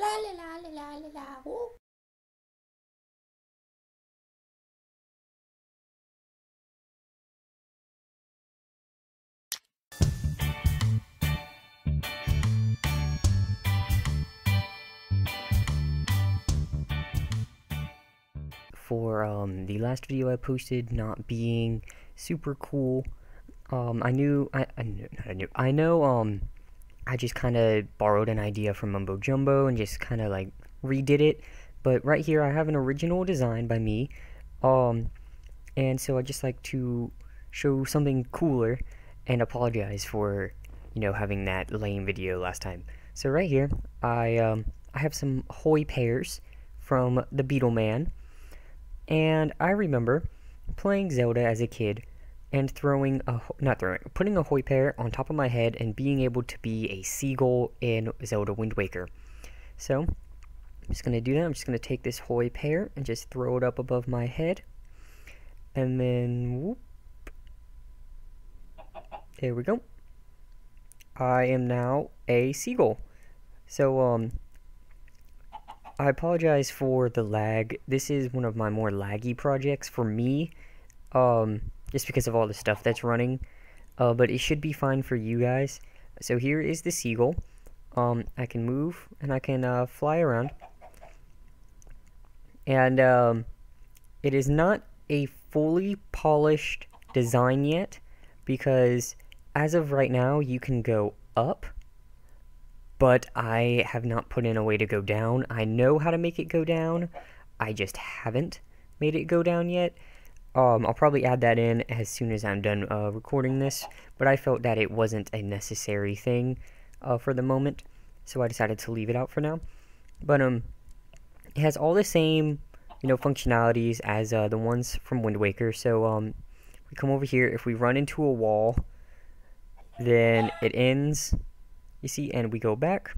La la la la la la la. Woo. For the last video I posted not being super cool, I know I just kind of borrowed an idea from Mumbo Jumbo and just kind of like redid it. But right here I have an original design by me, um, and so I just like to show something cooler and apologize for having that lame video last time. So right here I have some Hoy pears from the Beetle Man. And I remember playing Zelda as a kid and putting a Hoy pear on top of my head and being able to be a seagull in Zelda Wind Waker. So, I'm just going to do that. I'm just going to take this Hoy pear and just throw it up above my head. And then, whoop. There we go. I am now a seagull. So, I apologize for the lag. This is one of my more laggy projects for me, just because of all the stuff that's running. But it should be fine for you guys. So here is the seagull. I can move and I can fly around. And it is not a fully polished design yet, because as of right now you can go up, but I have not put in a way to go down. I know how to make it go down, I just haven't made it go down yet. I'll probably add that in as soon as I'm done recording this, but I felt that it wasn't a necessary thing for the moment, so I decided to leave it out for now. But it has all the same functionalities as the ones from Wind Waker. So we come over here, if we run into a wall, then it ends, you see, and we go back.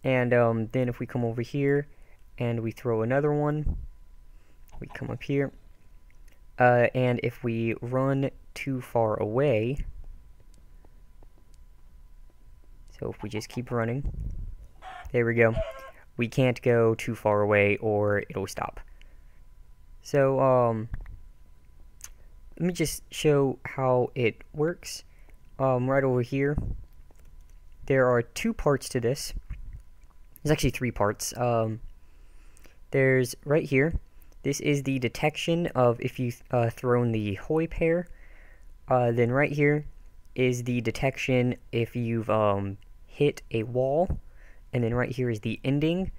And then if we come over here and we throw another one, we come up here, and if we run too far away, so if we just keep running, there we go, we can't go too far away or it'll stop. So let me just show how it works. Right over here there are two parts to this. There's actually three parts. There's right here, this is the detection of if you've thrown the Hoy pear. Then right here is the detection if you've hit a wall. And then right here is the ending.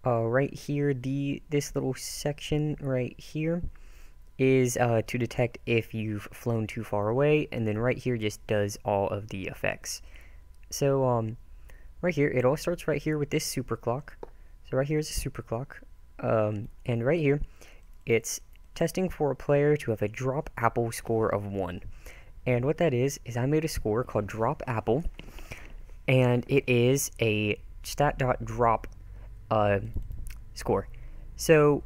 Right here, this little section right here is to detect if you've flown too far away. And then right here just does all of the effects. So right here, it all starts right here with this super clock. So right here is a super clock. And right here, it's testing for a player to have a drop apple score of 1. And what that is I made a score called drop apple, and it is a stat.drop score. So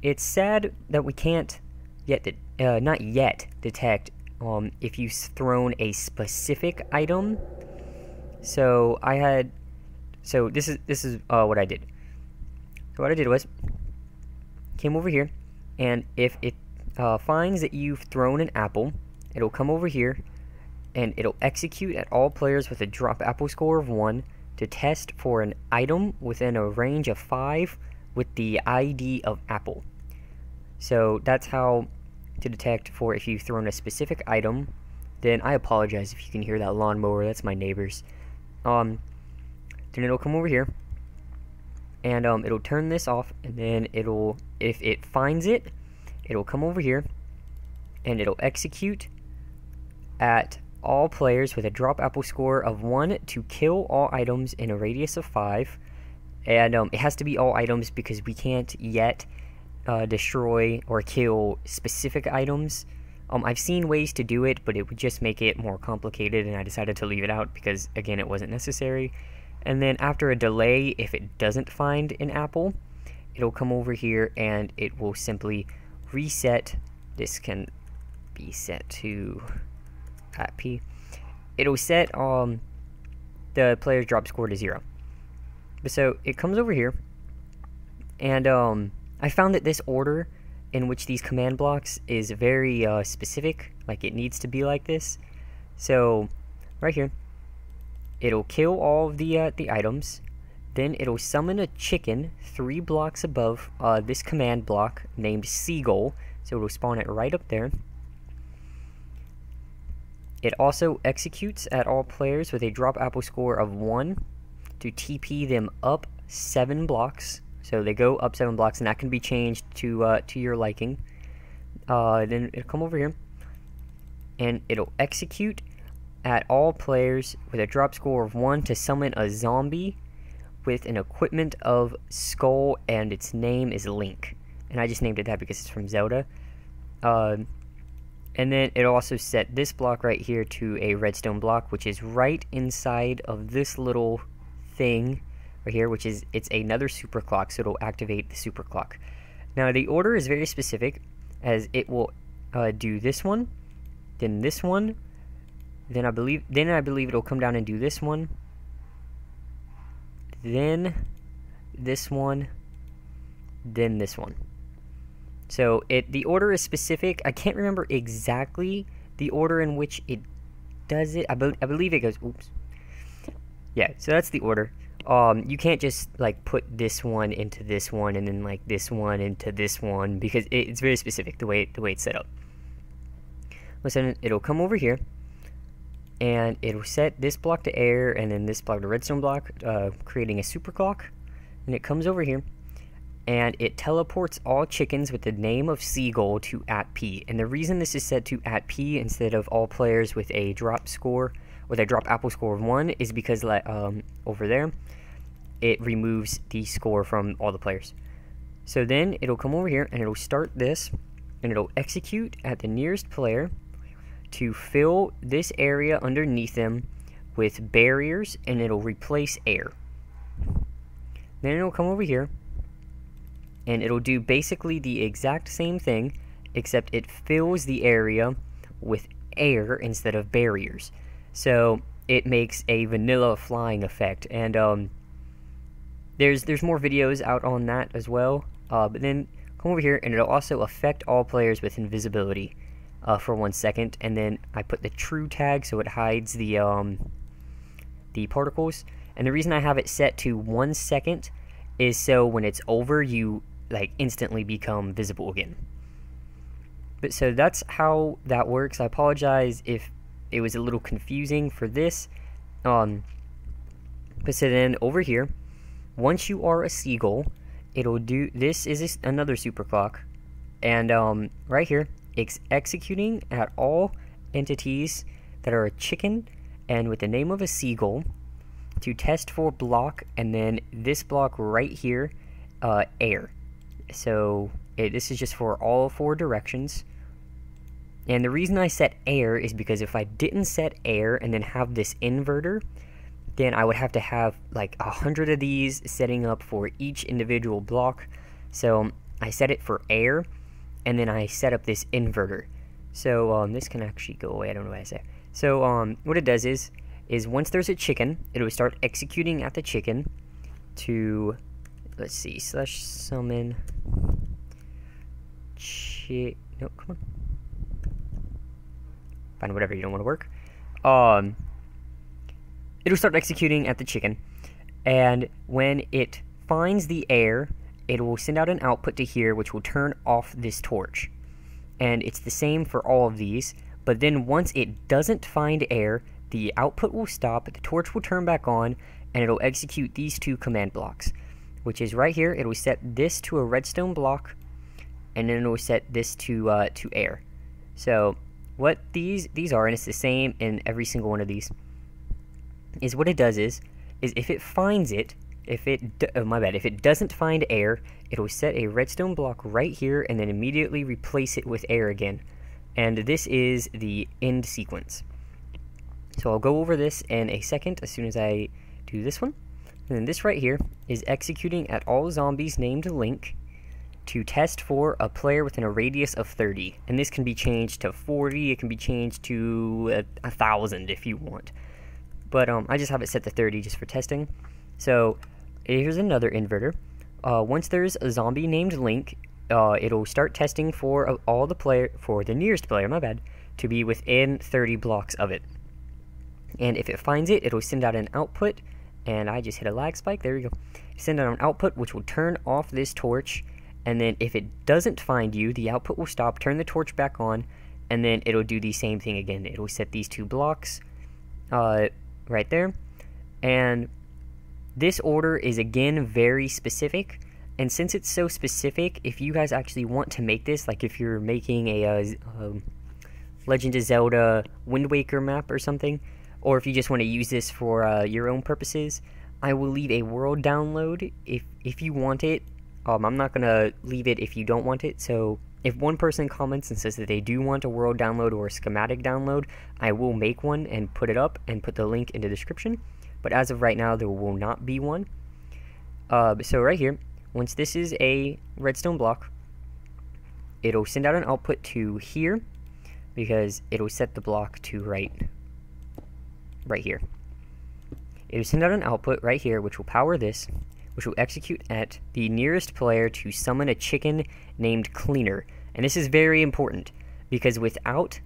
it's sad that we can't not yet detect if you've thrown a specific item. So this is what I did. So what I did was came over here, and if it finds that you've thrown an apple, it'll come over here and it'll execute at all players with a drop apple score of 1 to test for an item within a range of 5 with the ID of apple. So that's how to detect for if you've thrown a specific item. Then I apologize if you can hear that lawnmower, that's my neighbor's. Then it'll come over here and it'll turn this off, and then if it finds it, it'll come over here and it'll execute at all players with a drop apple score of 1 to kill all items in a radius of 5. And it has to be all items because we can't yet destroy or kill specific items. I've seen ways to do it, but it would just make it more complicated, and I decided to leave it out because, again, it wasn't necessary. And then after a delay, if it doesn't find an apple, it'll come over here and it will simply reset. This can be set to at P. It'll set the player's drop score to 0. So it comes over here, and I found that this order in which these command blocks is very specific, like it needs to be like this. So right here, it'll kill all of the items, then it'll summon a chicken 3 blocks above this command block named Seagull, so it'll spawn it right up there. It also executes at all players with a drop apple score of 1 to TP them up 7 blocks. So they go up 7 blocks, and that can be changed to your liking. Then it'll come over here, and it'll execute at all players with a drop score of 1 to summon a zombie with an equipment of Skull, and its name is Link. And I just named it that because it's from Zelda. And then it'll also set this block right here to a redstone block, which is right inside of this little thing right here, which is, it's another super clock, so it'll activate the super clock. Now the order is very specific, as it will do this one, then this one, then I believe it'll come down and do this one, then this one, then this one. So the order is specific. I can't remember exactly the order in which it does it. I believe it goes, oops. Yeah, so that's the order. You can't just like put this one into this one and then like this one into this one, because it's very specific the way it's set up. Listen, it'll come over here, and it'll set this block to air and then this block to redstone block, creating a super clock. And it comes over here, and it teleports all chickens with the name of Seagull to @P. And the reason this is set to @P instead of all players with a drop score, with a drop apple score of 1, is because over there, it removes the score from all the players. So then it'll come over here, and it'll start this, and it'll execute at the nearest player to fill this area underneath them with barriers, and it'll replace air. Then it'll come over here, and it'll do basically the exact same thing, except it fills the area with air instead of barriers. So it makes a vanilla flying effect, and there's more videos out on that as well. But then come over here, and it'll also affect all players with invisibility for 1 second, and then I put the true tag so it hides the particles. And the reason I have it set to 1 second is so when it's over, you like instantly become visible again. But so that's how that works. I apologize if it was a little confusing for this. But so then over here, once you are a seagull, it'll do this. Is another super clock, and right here, it's executing at all entities that are a chicken and with the name of a seagull to test for block, and then this block right here, air. So this is just for all 4 directions. And the reason I set air is because if I didn't set air and then have this inverter, then I would have to have like 100 of these setting up for each individual block. So I set it for air, and then I set up this inverter. So this can actually go away. I don't know what I say. So what it does is once there's a chicken, it will start executing at the chicken to, let's see, /summon no, come on. Find whatever you don't want to work. It'll start executing at the chicken, and when it finds the air, it will send out an output to here, which will turn off this torch. And it's the same for all of these, but then once it doesn't find air, the output will stop, the torch will turn back on, and it'll execute these 2 command blocks, which is right here. It will set this to a redstone block, and then it will set this to air. So what these are, and it's the same in every single one of these, is what it does is if it finds it, if it doesn't find air, it'll set a redstone block right here and then immediately replace it with air again. And this is the end sequence. So I'll go over this in a second as soon as I do this one. And then this right here is executing at all zombies named Link to test for a player within a radius of 30. And this can be changed to 40, it can be changed to 1,000 if you want. But I just have it set to 30 just for testing. So here's another inverter. Once there's a zombie named Link, it'll start testing for the nearest player, my bad, to be within 30 blocks of it. And if it finds it, it'll send out an output, and I just hit a lag spike, there we go. Send out an output which will turn off this torch, and then if it doesn't find you, the output will stop, turn the torch back on, and then it'll do the same thing again. It'll set these 2 blocks right there, and this order is again very specific. And since it's so specific, if you guys actually want to make this, like if you're making a Legend of Zelda Wind Waker map or something, or if you just want to use this for your own purposes, I will leave a world download if you want it. I'm not going to leave it if you don't want it, so if one person comments and says that they do want a world download or a schematic download, I will make one and put it up and put the link in the description. But as of right now, there will not be one. So right here, once this is a redstone block, it'll send out an output to here, because it'll set the block to right here. It'll send out an output right here, which will power this, which will execute at the nearest player to summon a chicken named Cleaner. And this is very important, because without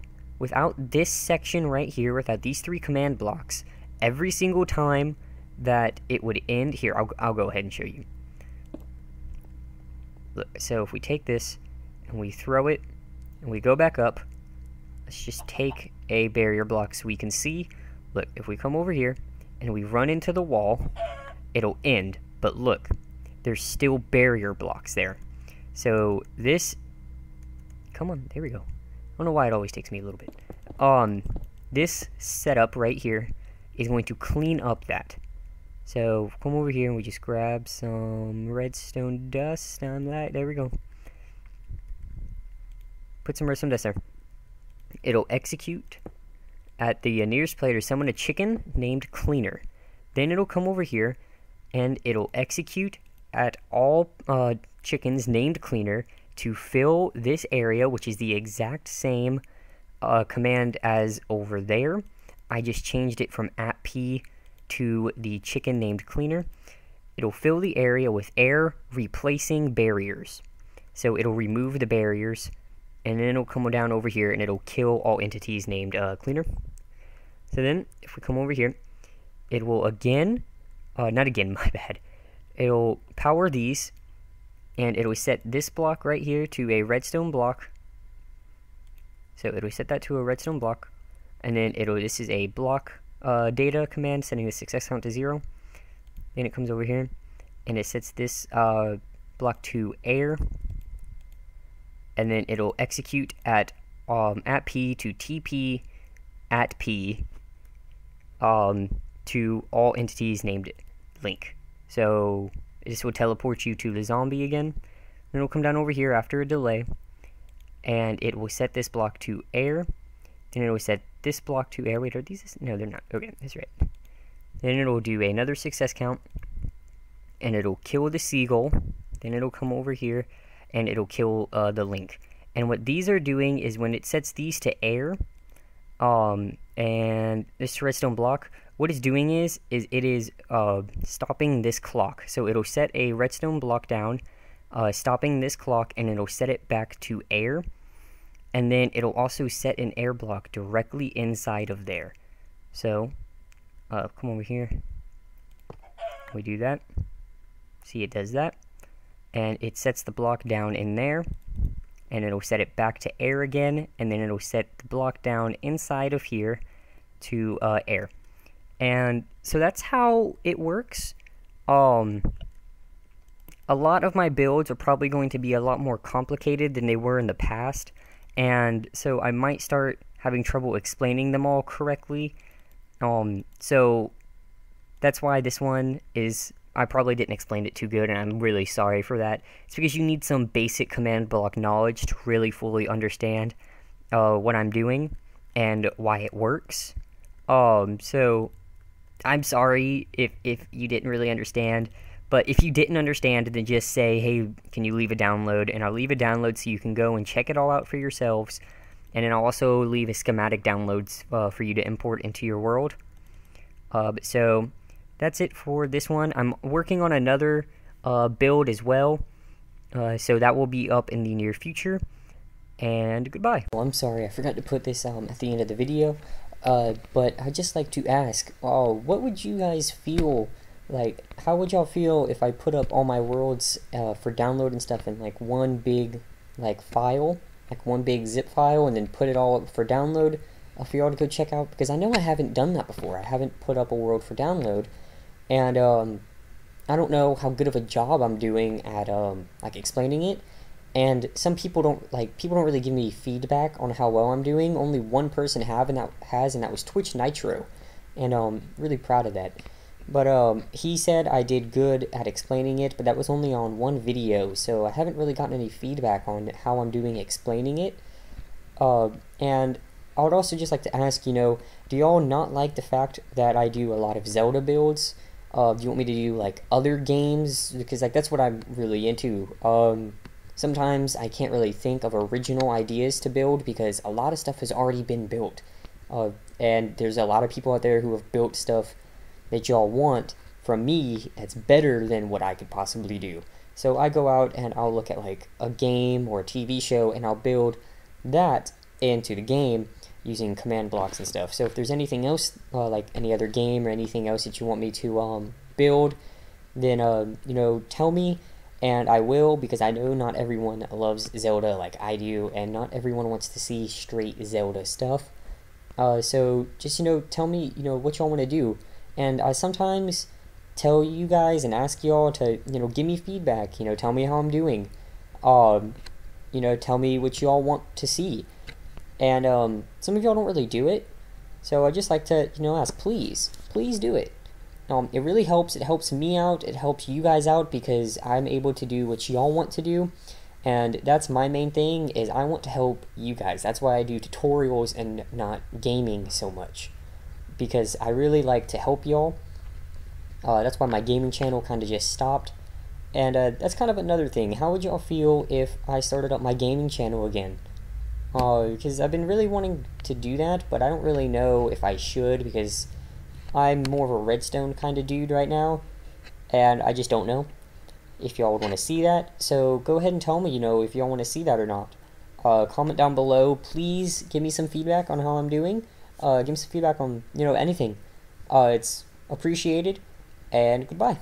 this section right here, without these 3 command blocks, every single time that it would end, here, I'll go ahead and show you. Look, so if we take this and we throw it and we go back up, let's just take a barrier block so we can see. Look, if we come over here and we run into the wall, it'll end. But look, there's still barrier blocks there. So this, come on, there we go. I don't know why it always takes me a little bit. This setup right here is going to clean up that. So come over here and we just grab some redstone dust on that. There we go. Put some redstone dust there. It'll execute at the nearest player to summon a chicken named Cleaner. Then it'll come over here and it'll execute at all chickens named Cleaner to fill this area, which is the exact same command as over there. I just changed it from @p to the chicken named Cleaner. It'll fill the area with air, replacing barriers. So it'll remove the barriers, and then it'll come down over here and it'll kill all entities named Cleaner. So then, if we come over here, it will again, not again, my bad. It'll power these, and it'll set this block right here to a redstone block. So it'll set that to a redstone block, and then this is a block data command, setting the success count to 0. Then it comes over here, and it sets this block to air, and then it'll execute at @p to TP @p to all entities named Link. So this will teleport you to the zombie again. Then it'll come down over here after a delay, and it will set this block to air. Then it will set this block to air. Wait, are these? No, they're not. Okay, that's right. Then it'll do another success count, and it'll kill the seagull. Then it'll come over here, and it'll kill the Link. And what these are doing is when it sets these to air, and this redstone block, what it's doing is it is stopping this clock. So it'll set a redstone block down, stopping this clock, and it'll set it back to air. And then it'll also set an air block directly inside of there. So, come over here. We do that. See, it does that. And it sets the block down in there. And it'll set it back to air again. And then it'll set the block down inside of here to air. And so that's how it works. A lot of my builds are probably going to be a lot more complicated than they were in the past. And so I might start having trouble explaining them all correctly. So that's why this one is, I probably didn't explain it too good, and I'm really sorry for that. It's because you need some basic command block knowledge to really fully understand what I'm doing and why it works. So I'm sorry if you didn't really understand. But if you didn't understand, then just say, hey, can you leave a download? And I'll leave a download so you can go and check it all out for yourselves. And then I'll also leave a schematic downloads for you to import into your world. So that's it for this one. I'm working on another build as well, so that will be up in the near future. And goodbye. Well, I'm sorry, I forgot to put this at the end of the video, but I'd just like to ask, what would you guys feel like? How would y'all feel if I put up all my worlds for download and stuff in like one big file, like one big zip file, and then put it all up for download for y'all to go check out? Because I know I haven't done that before. I haven't put up a world for download, and I don't know how good of a job I'm doing at like explaining it. And some people don't really give me feedback on how well I'm doing. Only one person and that was Twitch Nitro, and really proud of that. But he said I did good at explaining it, but that was only on one video, so I haven't really gotten any feedback on how I'm doing explaining it. And I would also just like to ask, do y'all not like the fact that I do a lot of Zelda builds? Do you want me to do like other games? Because that's what I'm really into. Sometimes I can't really think of original ideas to build because a lot of stuff has already been built. And there's a lot of people out there who have built stuff that y'all want from me that's better than what I could possibly do. So I go out and I'll look at like a game or a TV show and I'll build that into the game using command blocks and stuff. So if there's anything else, like any other game or anything else that you want me to build, then tell me. And I will, because I know not everyone loves Zelda like I do, and not everyone wants to see straight Zelda stuff. So just, tell me, what y'all want to do. And I sometimes tell you guys and ask y'all to, give me feedback, tell me how I'm doing. Tell me what y'all want to see. And some of y'all don't really do it. So I just like to, ask, please do it. It really helps. It helps me out. It helps you guys out because I'm able to do what y'all want to do. And that's my main thing, is I want to help you guys. That's why I do tutorials and not gaming so much. Because I really like to help y'all. That's why my gaming channel kind of just stopped. And that's kind of another thing. How would y'all feel if I started up my gaming channel again? Because I've been really wanting to do that, but I don't really know if I should, because I'm more of a redstone kind of dude right now, and I just don't know if y'all would want to see that. So go ahead and tell me, if y'all want to see that or not. Comment down below. Please give me some feedback on how I'm doing. Give me some feedback on, anything. It's appreciated, and goodbye.